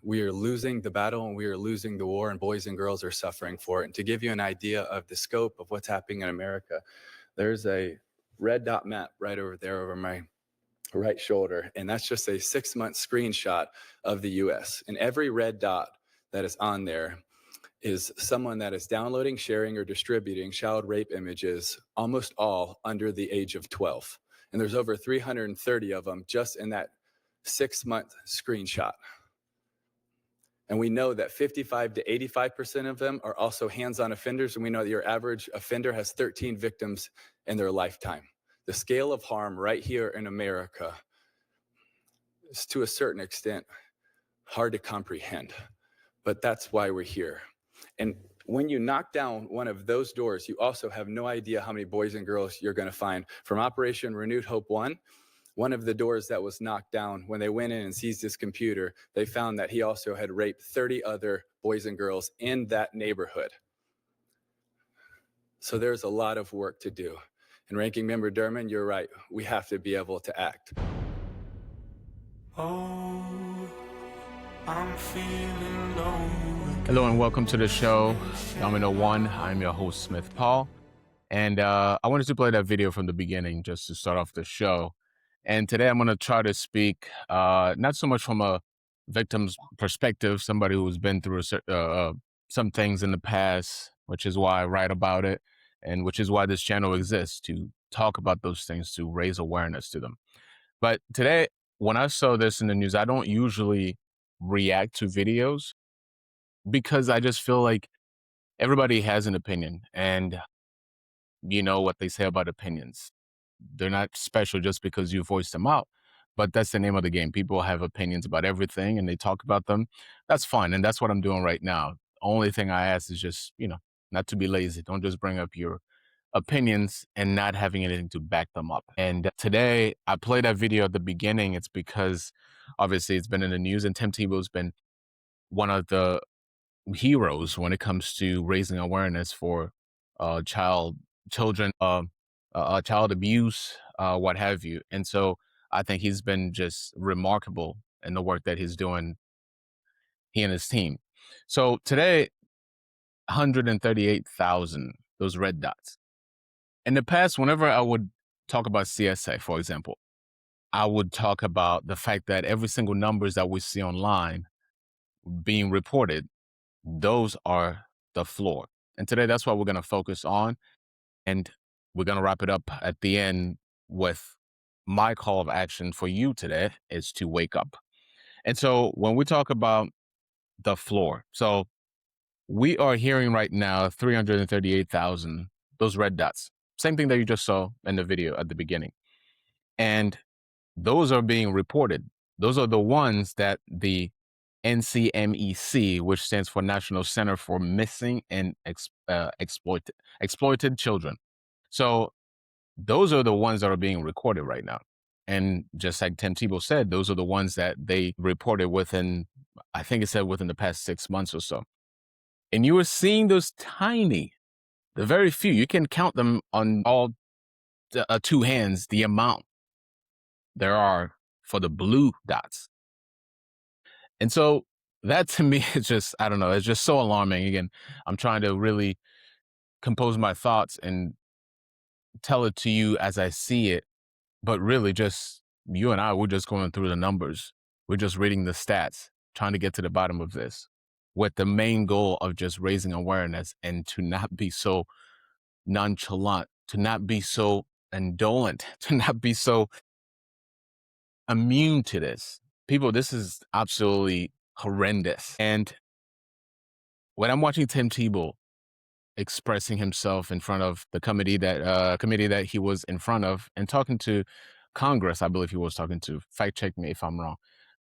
we are losing the battle and we are losing the war, and boys and girls are suffering for it. And to give you an idea of the scope of what's happening in America, there's a red dot map right over there over my right shoulder, and that's just a 6-month screenshot of the US. And every red dot that is on there is someone that is downloading, sharing, or distributing child rape images, almost all under the age of 12. And there's over 330 of them just in that 6-month screenshot. And we know that 55 to 85% of them are also hands-on offenders, and we know that your average offender has 13 victims in their lifetime. The scale of harm right here in America is, to a certain extent, hard to comprehend, but that's why we're here. And when you knock down one of those doors, you also have no idea how many boys and girls you're going to find. From Operation Renewed Hope 1 of the doors that was knocked down, when they went in and seized his computer, they found that he also had raped 30 other boys and girls in that neighborhood. So there's a lot of work to do. And Ranking Member Durman, you're right. We have to be able to act. Oh, I'm feeling low. Hello and welcome to the show, Domino One. I'm your host, Smith Paul. And I wanted to play that video from the beginning just to start off the show. And today I'm going to try to speak not so much from a victim's perspective, somebody who's been through some things in the past, which is why I write about it, and which is why this channel exists, to talk about those things, to raise awareness to them. But today, when I saw this in the news, I don't usually react to videos because I just feel like everybody has an opinion, and you know what they say about opinions. They're not special just because you voice them out, but that's the name of the game. People have opinions about everything and they talk about them. That's fine. And that's what I'm doing right now. Only thing I ask is just, not to be lazy. Don't just bring up your opinions and not having anything to back them up. And today I played that video at the beginning. It's because obviously it's been in the news, and Tim Tebow's been one of the heroes when it comes to raising awareness for children, child abuse, what have you. And so I think he's been just remarkable in the work that he's doing, he and his team. So today, 138,000, those red dots. In the past, whenever I would talk about CSA, for example, I would talk about the fact that every single numbers that we see online being reported, those are the floor. And today, that's what we're going to focus on. And we're going to wrap it up at the end with my call of action for you today is to wake up. And so when we talk about the floor, so we are hearing right now 338,000, those red dots, same thing that you just saw in the video at the beginning. And those are being reported. Those are the ones that the NCMEC, which stands for National Center for Missing and Exploited Children. So those are the ones that are being recorded right now. And just like Tim Tebow said, those are the ones that they reported within, I think it said within the past 6 months or so. And you were seeing those tiny, the very few, you can count them on all two hands, the amount there are for the blue dots. And so that to me is just, I don't know, it's just so alarming. Again, I'm trying to really compose my thoughts and tell it to you as I see it. But really just you and I, we're just going through the numbers. We're just reading the stats, trying to get to the bottom of this with the main goal of just raising awareness and to not be so nonchalant, to not be so indolent, to not be so immune to this. People, this is absolutely horrendous. And when I'm watching Tim Tebow expressing himself in front of the committee that he was in front of and talking to Congress, I believe he was talking to, fact check me if I'm wrong.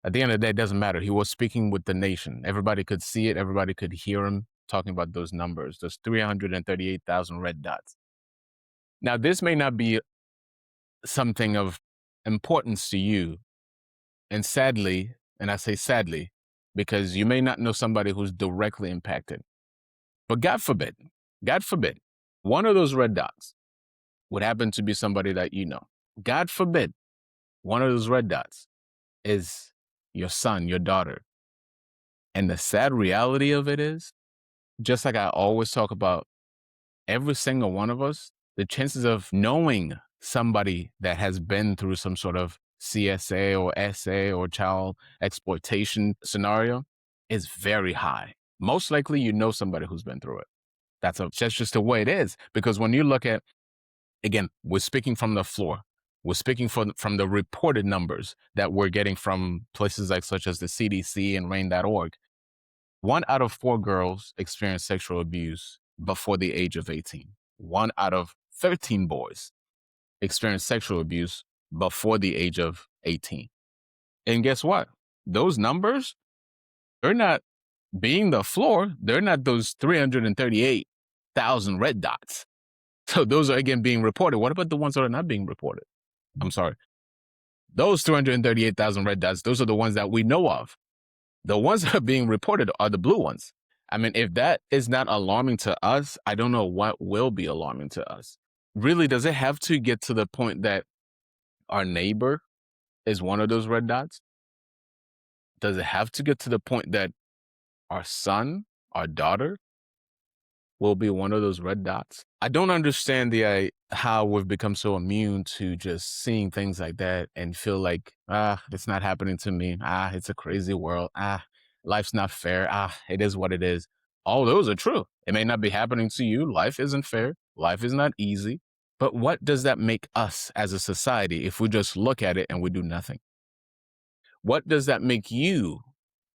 At the end of the day, it doesn't matter. He was speaking with the nation. Everybody could see it. Everybody could hear him talking about those numbers, those 338,000 red dots. Now, this may not be something of importance to you. And sadly, and I say sadly, because you may not know somebody who's directly impacted. But God forbid, one of those red dots would happen to be somebody that you know. God forbid, one of those red dots is your son, your daughter, And the sad reality of it is, just like I always talk about, every single one of us, the chances of knowing somebody that has been through some sort of CSA or SA or child exploitation scenario is very high. Most likely, you know somebody who's been through it. That's just the way it is. Because when you look at, again, we're speaking from the floor. We're speaking from the reported numbers that we're getting from places like such as the CDC and RAIN.org. 1 out of 4 girls experience sexual abuse before the age of 18. 1 out of 13 boys experience sexual abuse before the age of 18. And guess what? Those numbers, they're not being the floor. They're not those 338,000 red dots. So those are, again, being reported. What about the ones that are not being reported? I'm sorry. Those 338,000 red dots, those are the ones that we know of. The ones that are being reported are the blue ones. I mean, if that is not alarming to us, I don't know what will be alarming to us. Really, does it have to get to the point that our neighbor is one of those red dots? Does it have to get to the point that our son, our daughter will be one of those red dots? I don't understand how we've become so immune to just seeing things like that and feel like, it's not happening to me. It's a crazy world. Life's not fair. It is what it is. All those are true. It may not be happening to you. Life isn't fair. Life is not easy. But what does that make us as a society if we just look at it and we do nothing? What does that make you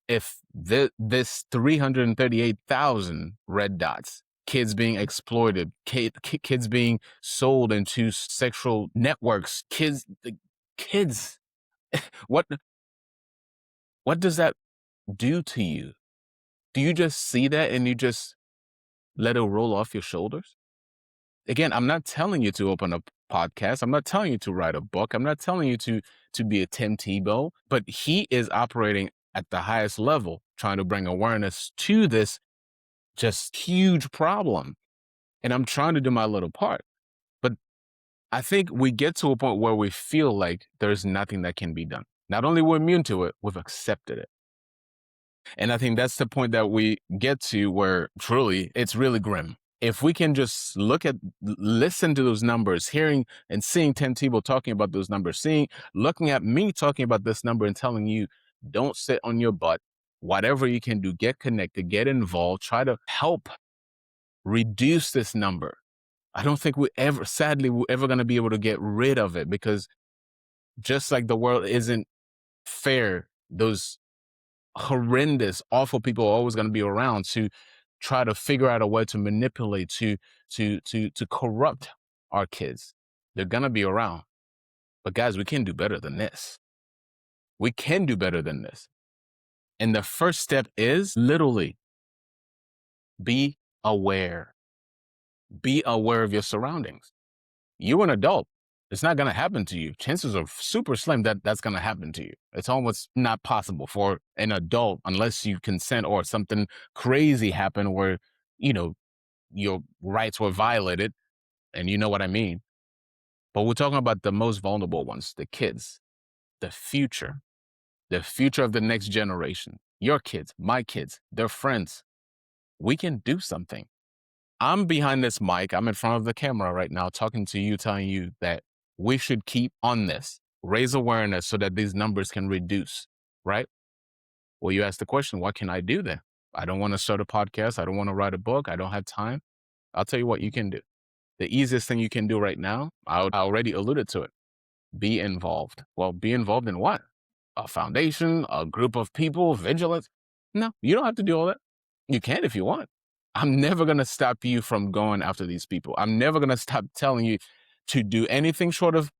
if this 338,000 red dots, kids being exploited, kids being sold into sexual networks, kids, what does that do to you? Do you just see that and you just let it roll off your shoulders? Again, I'm not telling you to open a podcast. I'm not telling you to write a book. I'm not telling you to be a Tim Tebow, but he is operating at the highest level, trying to bring awareness to this just huge problem. And I'm trying to do my little part. But I think we get to a point where we feel like there's nothing that can be done. Not only we're immune to it, we've accepted it. And I think that's the point that we get to where truly it's really grim. If we can just listen to those numbers, hearing and seeing Tim Tebow talking about those numbers, looking at me talking about this number and telling you, don't sit on your butt. Whatever you can do, get connected, get involved, try to help reduce this number. I don't think we're ever going to be able to get rid of it, because just like the world isn't fair, those horrendous, awful people are always going to be around to try to figure out a way to manipulate, to corrupt our kids. They're going to be around. But guys, we can do better than this. We can do better than this. And the first step is literally be aware. Be aware of your surroundings. You're an adult. It's not going to happen to you. Chances are super slim that that's going to happen to you. It's almost not possible for an adult unless you consent or something crazy happened where, your rights were violated, and you know what I mean. But we're talking about the most vulnerable ones, the kids, the future of the next generation, your kids, my kids, their friends. We can do something. I'm behind this mic. I'm in front of the camera right now talking to you, telling you that we should keep on this, raise awareness so that these numbers can reduce, right? Well, you asked the question, what can I do then? I don't want to start a podcast. I don't want to write a book. I don't have time. I'll tell you what you can do. The easiest thing you can do right now, I already alluded to it. Be involved. Well, be involved in what? A foundation, a group of people, vigilance? No, you don't have to do all that. You can if you want. I'm never going to stop you from going after these people. I'm never going to stop telling you to do anything short of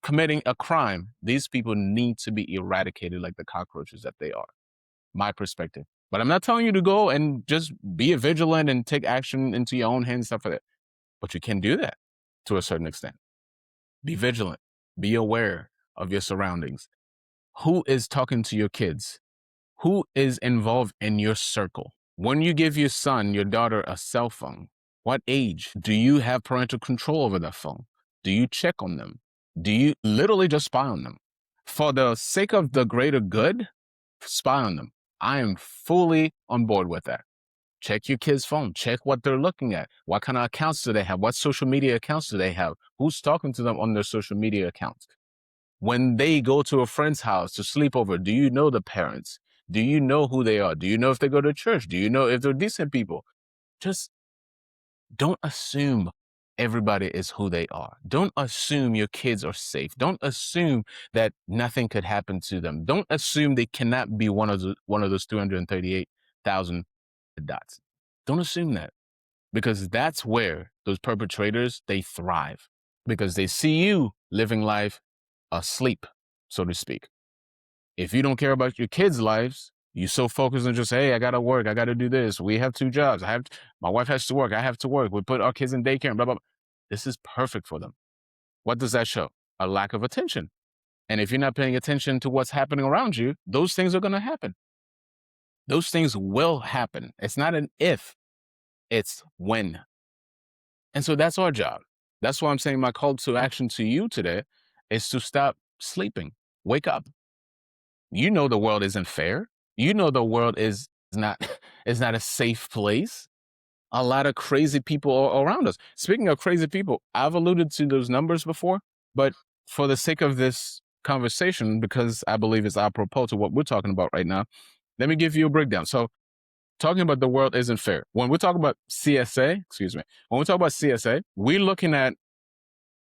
committing a crime. These people need to be eradicated like the cockroaches that they are. My perspective. But I'm not telling you to go and just be a vigilant and take action into your own hands, stuff like that. But you can do that to a certain extent. Be vigilant. Be aware of your surroundings. Who is talking to your kids? Who is involved in your circle? When you give your son, your daughter a cell phone, what age? Do you have parental control over that phone? Do you check on them? Do you literally just spy on them? For the sake of the greater good, spy on them. I am fully on board with that. Check your kid's phone. Check what they're looking at. What kind of accounts do they have? What social media accounts do they have? Who's talking to them on their social media accounts? When they go to a friend's house to sleep over, do you know the parents? Do you know who they are? Do you know if they go to church? Do you know if they're decent people? Just don't assume everybody is who they are. Don't assume your kids are safe. Don't assume that nothing could happen to them. Don't assume they cannot be one of those 238,000 dots. Don't assume that, because that's where those perpetrators, they thrive, because they see you living life asleep, so to speak. If you don't care about your kids' lives, you so focused on just, hey, I gotta work, I gotta do this. We have 2 jobs. My wife has to work. I have to work. We put our kids in daycare and blah, blah, blah. This is perfect for them. What does that show? A lack of attention. And if you're not paying attention to what's happening around you, those things are going to happen. Those things will happen. It's not an if, it's when. And so that's our job. That's why I'm saying my call to action to you today is to stop sleeping. Wake up. You know the world isn't fair. You know the world is not is not a safe place. A lot of crazy people are around us. Speaking of crazy people, I've alluded to those numbers before, but for the sake of this conversation, because I believe it's apropos to what we're talking about right now, let me give you a breakdown. So, talking about the world isn't fair. When we talk about CSA, when we talk about CSA, we're looking at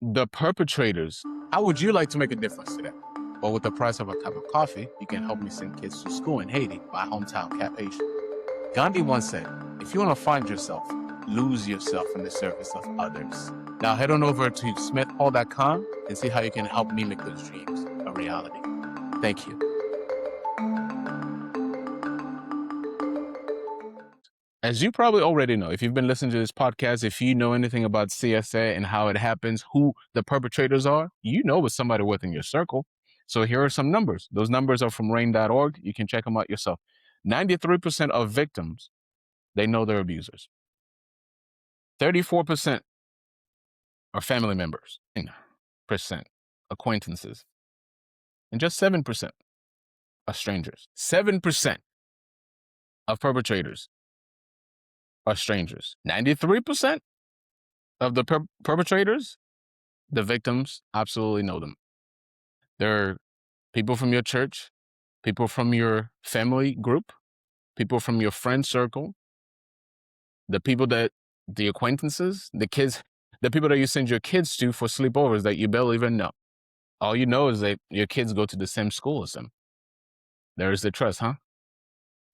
the perpetrators. How would you like to make a difference today? Well, with the price of a cup of coffee, you can help me send kids to school in Haiti, my hometown, Cap Haitian. Gandhi once said, if you want to find yourself, lose yourself in the service of others. Now head on over to smithpaul.com and see how you can help me make those dreams a reality. Thank you. As you probably already know, if you've been listening to this podcast, if you know anything about CSA and how it happens, who the perpetrators are, you know it's somebody within your circle. So here are some numbers. Those numbers are from rain.org. You can check them out yourself. 93% of victims, they know their abusers. 34% are family members, percent acquaintances, and just 7% are strangers. 7% of perpetrators are strangers. 93% of the perpetrators, the victims, absolutely know them. They're people from your church, people from your family group, people from your friend circle, the acquaintances, the kids, the people that you send your kids to for sleepovers that you barely even know. All you know is that your kids go to the same school as them. There's the trust, huh?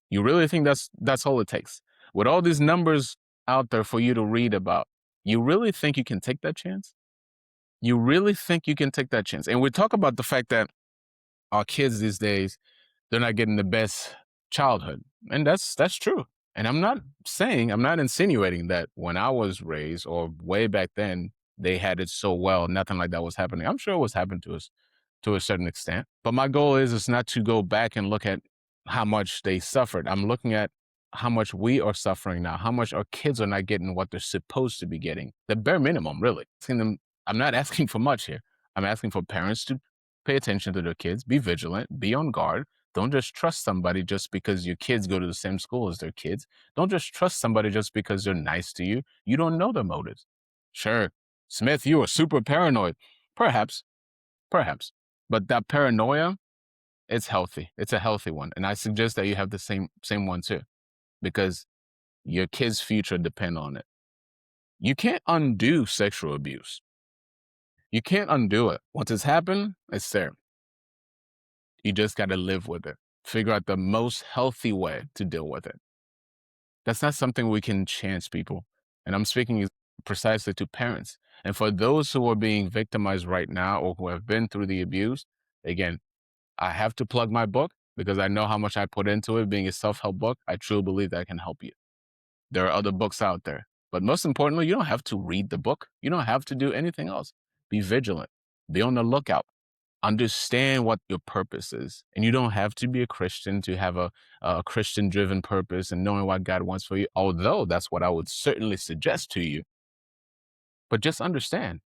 You really think that's all it takes? With all these numbers out there for you to read about, you really think you can take that chance? You really think you can take that chance? And we talk about the fact that our kids these days, they're not getting the best childhood. And that's true. And I'm not insinuating that when I was raised or way back then, they had it so well, nothing like that was happening. I'm sure it was happening to us to a certain extent. But my goal is not to go back and look at how much they suffered. I'm looking at how much we are suffering now, how much our kids are not getting what they're supposed to be getting. The bare minimum, really. I'm not asking for much here. I'm asking for parents to pay attention to their kids, be vigilant, be on guard. Don't just trust somebody just because your kids go to the same school as their kids. Don't just trust somebody just because they're nice to you. You don't know their motives. Sure, Smith, you are super paranoid. Perhaps. But that paranoia, it's healthy. It's a healthy one. And I suggest that you have the same one too, because your kids' future depend on it. You can't undo sexual abuse. You can't undo it. Once it's happened, it's there. You just got to live with it. Figure out the most healthy way to deal with it. That's not something we can chance, people. And I'm speaking precisely to parents. And for those who are being victimized right now or who have been through the abuse, again, I have to plug my book because I know how much I put into it being a self-help book. I truly believe that can help you. There are other books out there. But most importantly, you don't have to read the book. You don't have to do anything else. Be vigilant. Be on the lookout. Understand what your purpose is. And you don't have to be a Christian to have a Christian-driven purpose and knowing what God wants for you, although that's what I would certainly suggest to you. But just understand,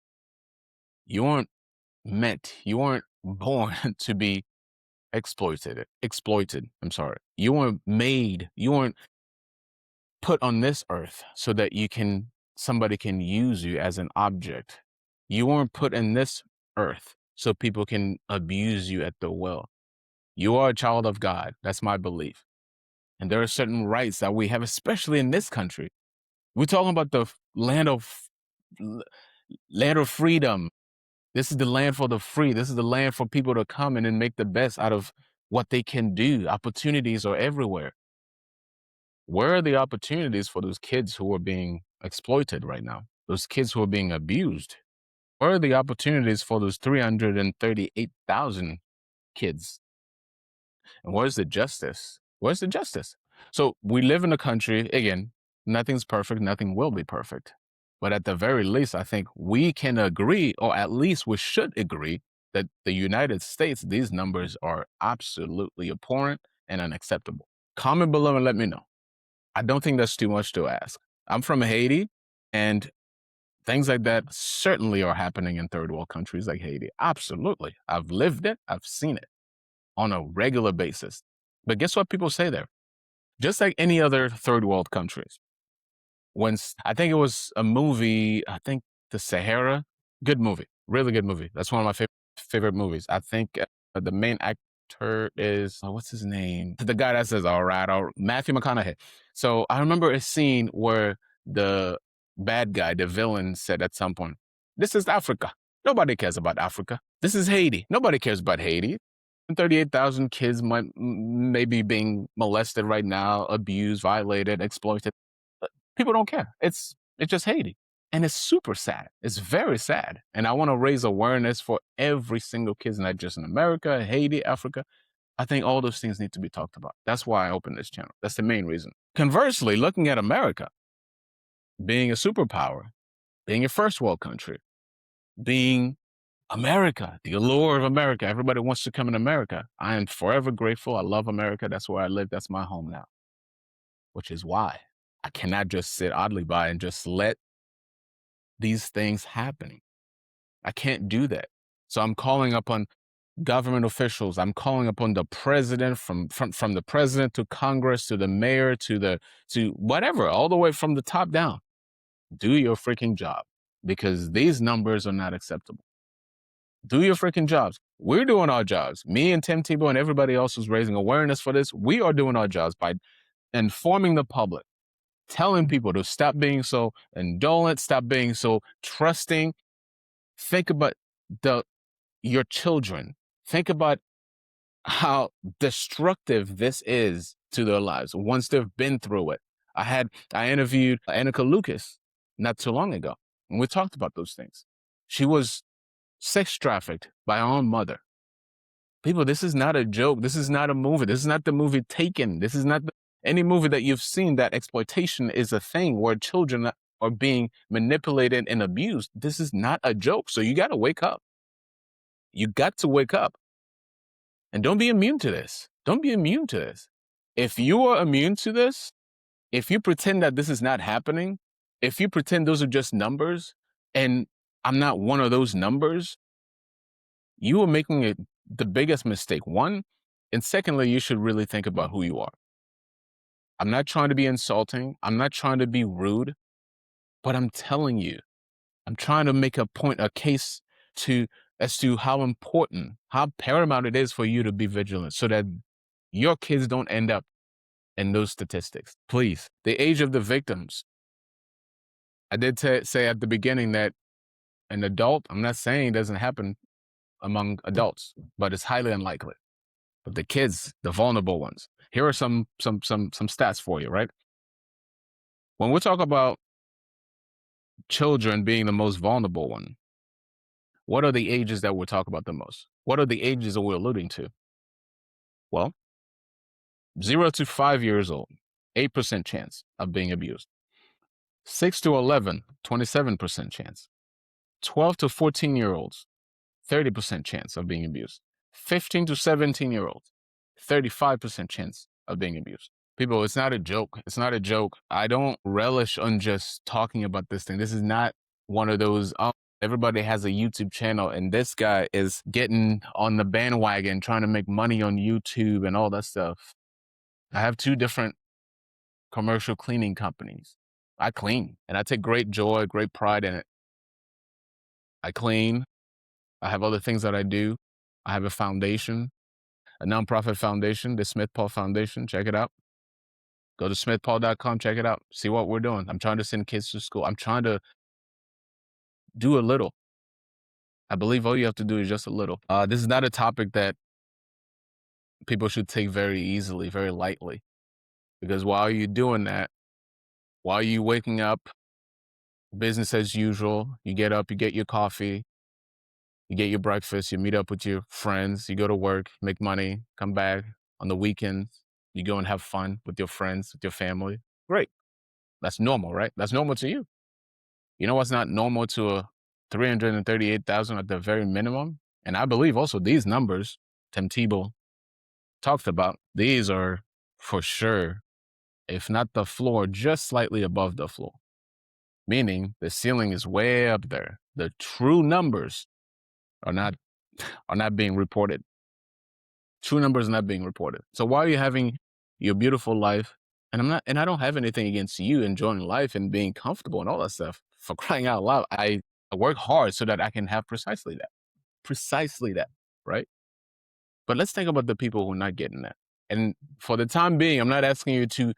you weren't born to be exploited. I'm sorry. You weren't put on this earth so that somebody can use you as an object. You weren't put in this earth so people can abuse you at their will. You are a child of God. That's my belief. And there are certain rights that we have, especially in this country. We're talking about the land of freedom. This is the land for the free. This is the land for people to come in and make the best out of what they can do. Opportunities are everywhere. Where are the opportunities for those kids who are being exploited right now? Those kids who are being abused? Where are the opportunities for those 338,000 kids? And where's the justice? Where's the justice? So we live in a country, again, nothing's perfect, nothing will be perfect. But at the very least, I think we can agree, or at least we should agree, that the United States, these numbers are absolutely abhorrent and unacceptable. Comment below and let me know. I don't think that's too much to ask. I'm from Haiti, and things like that certainly are happening in third world countries like Haiti. Absolutely. I've lived it. I've seen it on a regular basis. But guess what people say there? Just like any other third world countries. I think it was a movie, I think The Sahara, good movie, really good movie. That's one of my favorite movies. I think the main actor is, what's his name? The guy that says, all right, Matthew McConaughey. So I remember a scene where the bad guy, the villain, said at some point, this is Africa. Nobody cares about Africa. This is Haiti. Nobody cares about Haiti. 38,000 kids may be being molested right now, abused, violated, exploited. People don't care. It's just Haiti. And it's super sad. It's very sad. And I want to raise awareness for every single kid, not just in America, Haiti, Africa. I think all those things need to be talked about. That's why I opened this channel. That's the main reason. Conversely, looking at America, being a superpower, being a first world country, being America, the allure of America. Everybody wants to come in America. I am forever grateful. I love America. That's where I live. That's my home now, which is why I cannot just sit idly by and just let these things happen. I can't do that. So I'm calling upon government officials. I'm calling upon the president, from the president to Congress to the mayor to whatever, all the way from the top down. Do your freaking job, because these numbers are not acceptable. Do your freaking jobs. We're doing our jobs. Me and Tim Tebow and everybody else who's raising awareness for this, we are doing our jobs by informing the public, telling people to stop being so indolent, stop being so trusting. Think about your children. Think about how destructive this is to their lives once they've been through it. I interviewed Annika Lucas not too long ago, and we talked about those things. She was sex trafficked by her own mother. People, this is not a joke. This is not a movie. This is not the movie Taken. This is not any movie that you've seen that exploitation is a thing where children are being manipulated and abused. This is not a joke. So you got to wake up. You got to wake up. And don't be immune to this. Don't be immune to this. If you are immune to this, if you pretend that this is not happening, if you pretend those are just numbers, and I'm not one of those numbers, you are making the biggest mistake. One, and secondly, you should really think about who you are. I'm not trying to be insulting. I'm not trying to be rude, but I'm telling you, I'm trying to make a case as to how important, how paramount it is for you to be vigilant so that your kids don't end up in those statistics. Please, the age of the victims. I did say at the beginning that an adult, I'm not saying it doesn't happen among adults, but it's highly unlikely. But the kids, the vulnerable ones, here are some stats for you, right? When we talk about children being the most vulnerable one, what are the ages that we're talking about the most? What are the ages that we're alluding to? Well, 0 to 5 years old, 8% chance of being abused. 6 to 11, 27% chance. 12 to 14-year-olds, 30% chance of being abused. 15 to 17-year-olds, 35% chance of being abused. People, it's not a joke. It's not a joke. I don't relish on just talking about this thing. This is not one of those, Everybody has a YouTube channel, and this guy is getting on the bandwagon, trying to make money on YouTube and all that stuff. I have 2 different commercial cleaning companies. I clean, and I take great joy, great pride in it. I clean. I have other things that I do. I have a foundation, a nonprofit foundation, the Smith Paul Foundation. Check it out. Go to smithpaul.com, check it out. See what we're doing. I'm trying to send kids to school. I'm trying to do a little. I believe all you have to do is just a little. This is not a topic that people should take very easily, very lightly. Because while you're doing that, while you're waking up, business as usual, you get up, you get your coffee, you get your breakfast, you meet up with your friends, you go to work, make money, come back on the weekends, you go and have fun with your friends, with your family. Great. That's normal, right? That's normal to you. You know what's not normal to a 338,000 at the very minimum? And I believe also these numbers Tim Tebow talked about, these are for sure, if not the floor, just slightly above the floor. Meaning the ceiling is way up there. The true numbers are not being reported. True numbers are not being reported. So while you're having your beautiful life, and I don't have anything against you enjoying life and being comfortable and all that stuff, for crying out loud, I work hard so that I can have precisely that, right? But let's think about the people who are not getting that. And for the time being, I'm not asking you to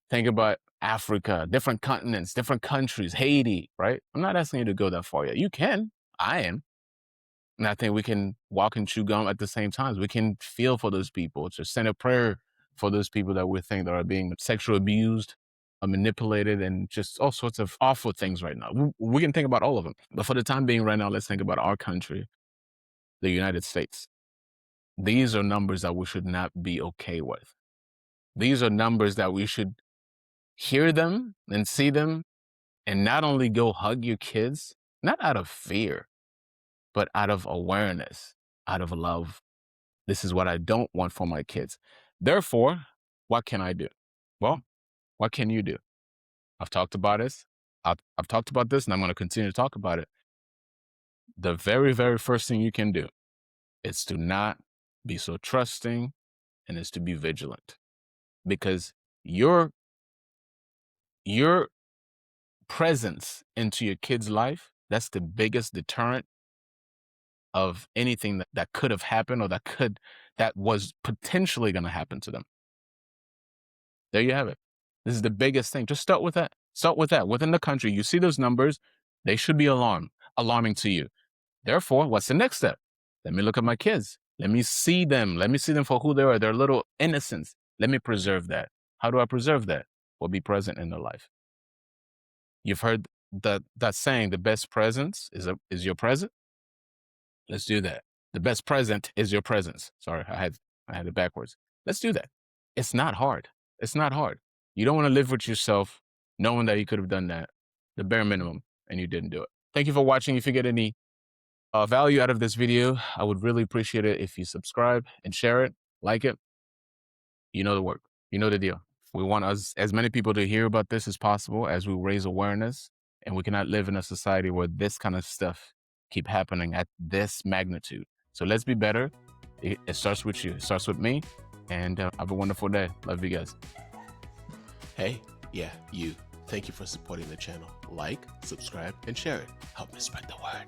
think about Africa, different continents, different countries, Haiti, right? I'm not asking you to go that far yet. You can. I am. And I think we can walk and chew gum at the same time. We can feel for those people, just send a prayer for those people that we think that are being sexually abused, manipulated, and just all sorts of awful things right now. We can think about all of them. But for the time being right now, let's think about our country, the United States. These are numbers that we should not be okay with. These are numbers that we should hear them and see them and not only go hug your kids, not out of fear, but out of awareness, out of love. This is what I don't want for my kids. Therefore, what can I do? Well, what can you do? I've talked about this. I've talked about this, and I'm going to continue to talk about it. The very, very first thing you can do is to not be so trusting, and is to be vigilant. Because your presence into your kid's life, that's the biggest deterrent of anything that could have happened or that was potentially going to happen to them. There you have it. This is the biggest thing. Just start with that. Start with that. Within the country, you see those numbers, they should be alarming to you. Therefore, what's the next step? Let me look at my kids. Let me see them. Let me see them for who they are. Their little innocence. Let me preserve that. How do I preserve that? Well, be present in their life. You've heard that saying, the best presence is your present. Let's do that. The best present is your presence. Sorry, I had it backwards. Let's do that. It's not hard. It's not hard. You don't want to live with yourself knowing that you could have done that, the bare minimum, and you didn't do it. Thank you for watching. If you get any value out of this video, I would really appreciate it if you subscribe and share it, like it. You know the work. You know the deal. We want as many people to hear about this as possible as we raise awareness, and we cannot live in a society where this kind of stuff keep happening at this magnitude. So let's be better. It starts with you. It starts with me. And have a wonderful day. Love you guys. Hey, yeah, you. Thank you for supporting the channel. Like, subscribe, and share it. Help me spread the word.